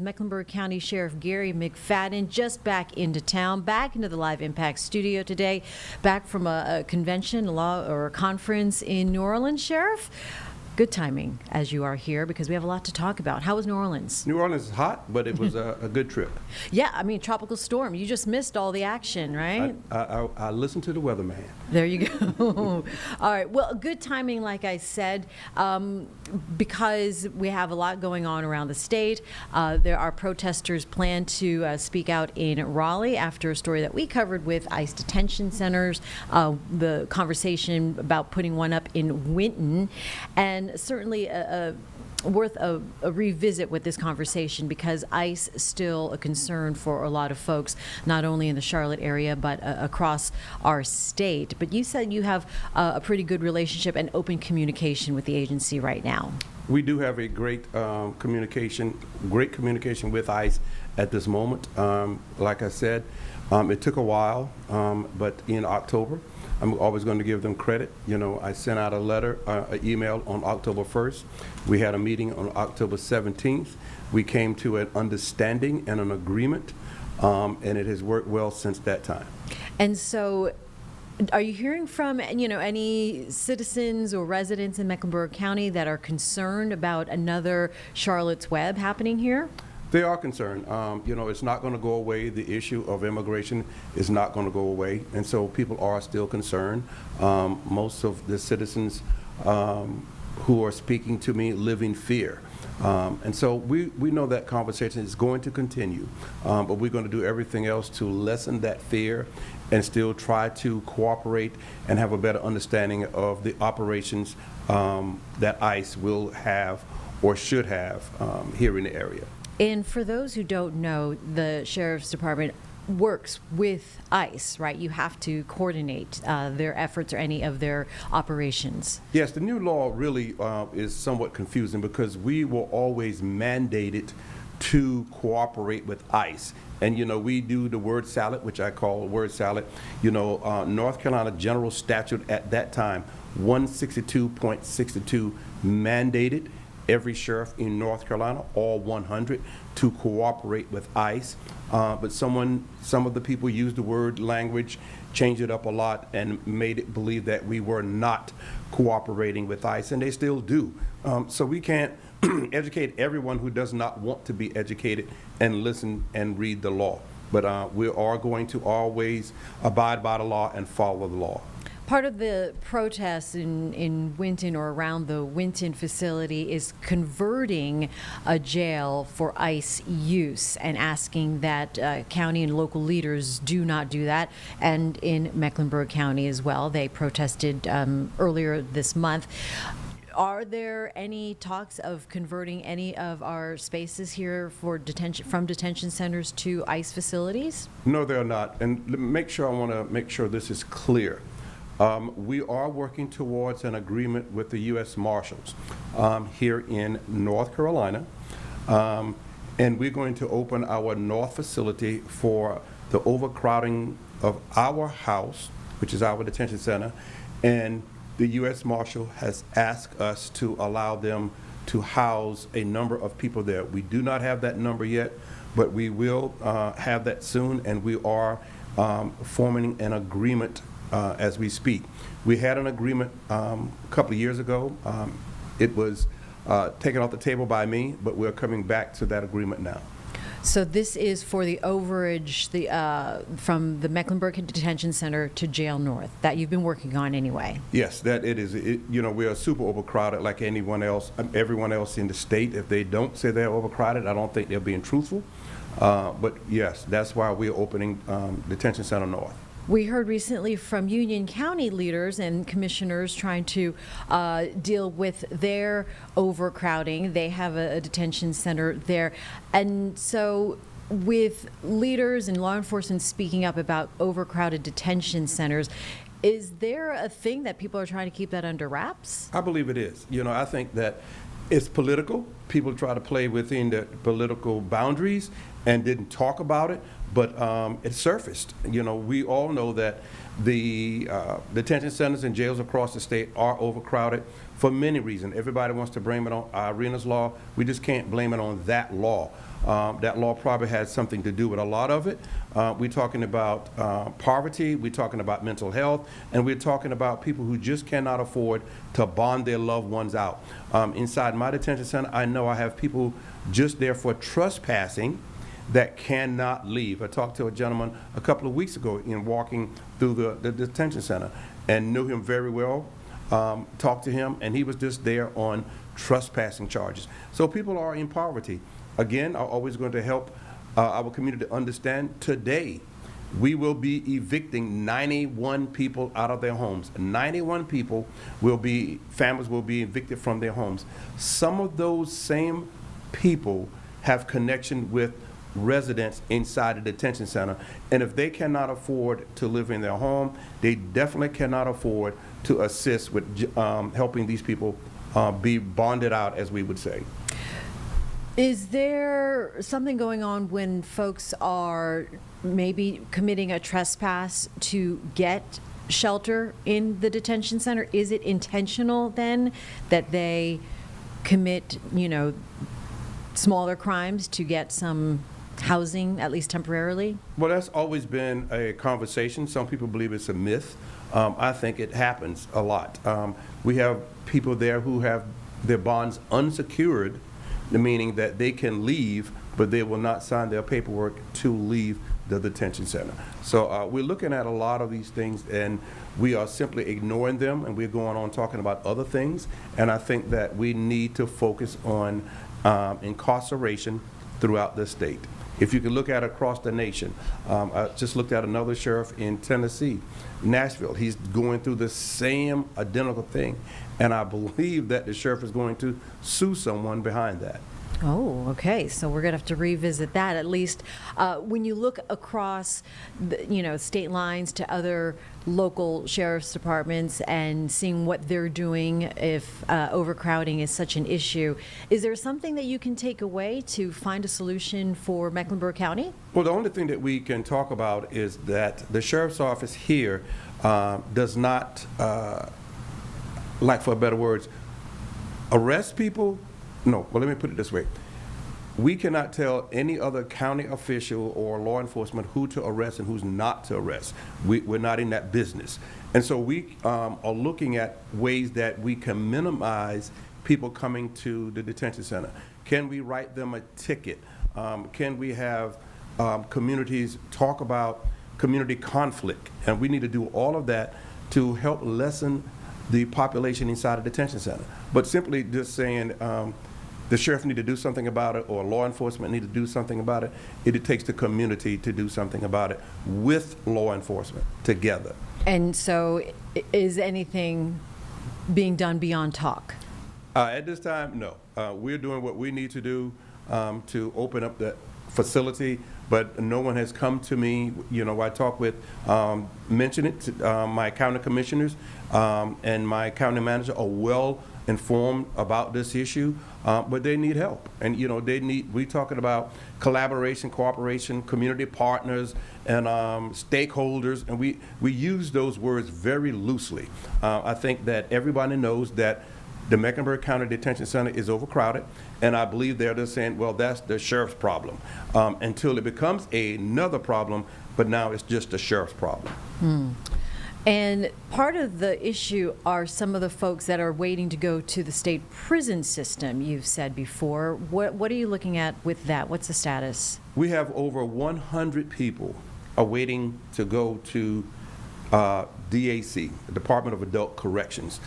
Mecklenburg County Sheriff Gary McFadden just back into town, back into the Live Impact studio today, back from a convention, or a conference in New Orleans. Sheriff, good timing as you are here because we have a lot to talk about. How was New Orleans? New Orleans is hot, but it was a good trip. Yeah, I mean, tropical storm. You just missed all the action, right? I listened to the weatherman. There you go. All right. Well, good timing, like I said, because we have a lot going on around the state. There are protesters planned to speak out in Raleigh after a story that we covered with ICE detention centers, the conversation about putting one up in Winton, and certainly worth a revisit with this conversation because ICE is still a concern for a lot of folks, not only in the Charlotte area, but across our state. But you said you have a pretty good relationship and open communication with the agency right now. We do have a great communication with ICE at this moment. Like I said, it took a while, but in October, I'm always going to give them credit. You know, I sent out a letter, an email on October 1st. We had a meeting on October 17th. We came to an understanding and an agreement, and it has worked well since that time. And so, are you hearing from, any citizens or residents in Mecklenburg County that are concerned about another Charlotte's Web happening here? They are concerned. It's not going to go away. The issue of immigration is not going to go away, and so people are still concerned. Most of the citizens who are speaking to me live in fear. And so we know that conversation is going to continue, but we're going to do everything else to lessen that fear and still try to cooperate and have a better understanding of the operations that ICE will have or should have here in the area. And for those who don't know, the Sheriff's Department works with ICE, right? You have to coordinate their efforts or any of their operations. Yes, the new law really is somewhat confusing because we were always mandated to cooperate with ICE. And, we do the word salad, which I call word salad. North Carolina General Statute at that time, 162.62, mandated every sheriff in North Carolina, all 100, to cooperate with ICE. But some of the people used the word language, changed it up a lot, and made it believe that we were not cooperating with ICE, and they still do. So we can't educate everyone who does not want to be educated and listen and read the law. But we are going to always abide by the law and follow the law. Part of the protests in Winton or around the Winton facility is converting a jail for ICE use and asking that county and local leaders do not do that. And in Mecklenburg County as well, they protested earlier this month. Are there any talks of converting any of our spaces here for from detention centers to ICE facilities? No, there are not. And I want to make sure this is clear. We are working towards an agreement with the U.S. Marshals here in North Carolina, and we're going to open our North facility for the overcrowding of our house, which is our detention center, and the U.S. Marshal has asked us to allow them to house a number of people there. We do not have that number yet, but we will have that soon, and we are forming an agreement as we speak. We had an agreement a couple of years ago. It was taken off the table by me, but we're coming back to that agreement now. So this is for the overage from the Mecklenburg Detention Center to Jail North that you've been working on anyway. Yes, that it is. We are super overcrowded like everyone else in the state. If they don't say they're overcrowded, I don't think they're being truthful. But yes, that's why we're opening Detention Center North. We heard recently from Union County leaders and commissioners trying to deal with their overcrowding. They have a detention center there. And so with leaders and law enforcement speaking up about overcrowded detention centers, is there a thing that people are trying to keep that under wraps? I believe it is. I think that it's political. People try to play within the political boundaries and didn't talk about it, but it surfaced. We all know that the detention centers and jails across the state are overcrowded for many reasons. Everybody wants to blame it on Irina's law. We just can't blame it on that law. That law probably has something to do with a lot of it. We're talking about poverty, we're talking about mental health, and we're talking about people who just cannot afford to bond their loved ones out. Inside my detention center, I know I have people just there for trespassing that cannot leave. I talked to a gentleman a couple of weeks ago in walking through the detention center and knew him very well, talked to him, and he was just there on trespassing charges. So people are in poverty. Again, I'm always going to help our community to understand today we will be evicting 91 people out of their homes. 91 people families will be evicted from their homes. Some of those same people have connection with residents inside the detention center, and if they cannot afford to live in their home, they definitely cannot afford to assist with helping these people be bonded out, as we would say. Is there something going on when folks are maybe committing a trespass to get shelter in the detention center? Is it intentional then that they commit, smaller crimes to get some housing, at least temporarily? Well, that's always been a conversation. Some people believe it's a myth. I think it happens a lot. We have people there who have their bonds unsecured, meaning that they can leave, but they will not sign their paperwork to leave the detention center. So we're looking at a lot of these things, and we are simply ignoring them, and we're going on talking about other things. And I think that we need to focus on incarceration throughout the state. If you can look at across the nation, I just looked at another sheriff in Tennessee, Nashville. He's going through the same identical thing, and I believe that the sheriff is going to sue someone behind that. Oh, okay. So we're going to have to revisit that at least. When you look across, state lines to other local sheriff's departments and seeing what they're doing if overcrowding is such an issue, is there something that you can take away to find a solution for Mecklenburg County? Well, the only thing that we can talk about is that the sheriff's office here does not, like for better words, arrest people. No, well, let me put it this way. We cannot tell any other county official or law enforcement who to arrest and who's not to arrest. We're not in that business. And so we are looking at ways that we can minimize people coming to the detention center. Can we write them a ticket? Can we have communities talk about community conflict? And we need to do all of that to help lessen the population inside a detention center. But simply just saying the sheriff need to do something about it or law enforcement need to do something about it, it takes the community to do something about it with law enforcement together. And so is anything being done beyond talk? At this time, no. We're doing what we need to do to open up the facility, but no one has come to me. I talk with, mention it to my county commissioners and my county manager are well informed about this issue, but they need help. And we're talking about collaboration, cooperation, community partners, and stakeholders, and we use those words very loosely. I think that everybody knows that the Mecklenburg County Detention Center is overcrowded, and I believe they're just saying, well, that's the sheriff's problem, until it becomes another problem, but now it's just the sheriff's problem. And part of the issue are some of the folks that are waiting to go to the state prison system, you've said before. What are you looking at with that? What's the status? We have over 100 people awaiting to go to DAC, the Department of Adult Corrections,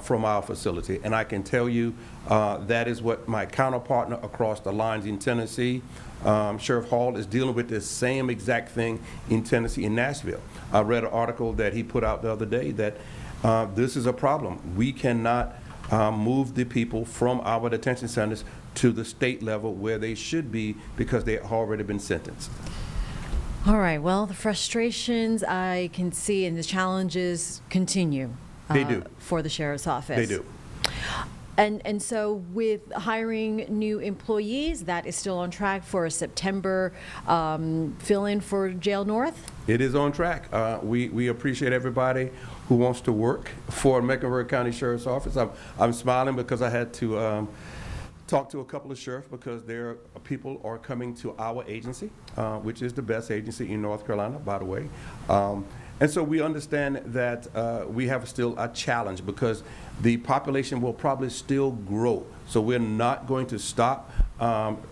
from our facility. And I can tell you that is what my counterpartner across the lines in Tennessee, Sheriff Hall, is dealing with the same exact thing in Tennessee, in Nashville. I read an article that he put out the other day that this is a problem. We cannot move the people from our detention centers to the state level where they should be because they have already been sentenced. All right. Well, the frustrations I can see and the challenges continue. They do. For the sheriff's office. They do. And so with hiring new employees, that is still on track for a September fill-in for Jail North? It is on track. We appreciate everybody who wants to work for Mecklenburg County Sheriff's Office. I'm smiling because I had to talked to a couple of sheriffs because people are coming to our agency, which is the best agency in North Carolina, by the way. And so we understand that we have still a challenge because the population will probably still grow. So we're not going to stop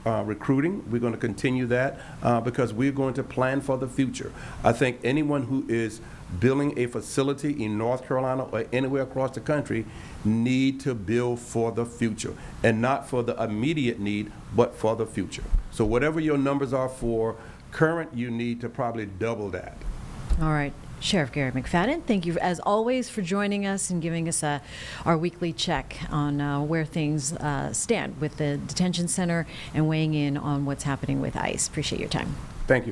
recruiting. We're going to continue that because we're going to plan for the future. I think anyone who is building a facility in North Carolina or anywhere across the country need to build for the future, and not for the immediate need, but for the future. So whatever your numbers are for current, you need to probably double that. All right. Sheriff Gary McFadden, thank you as always for joining us and giving us our weekly check on where things stand with the detention center and weighing in on what's happening with ICE. Appreciate your time. Thank you.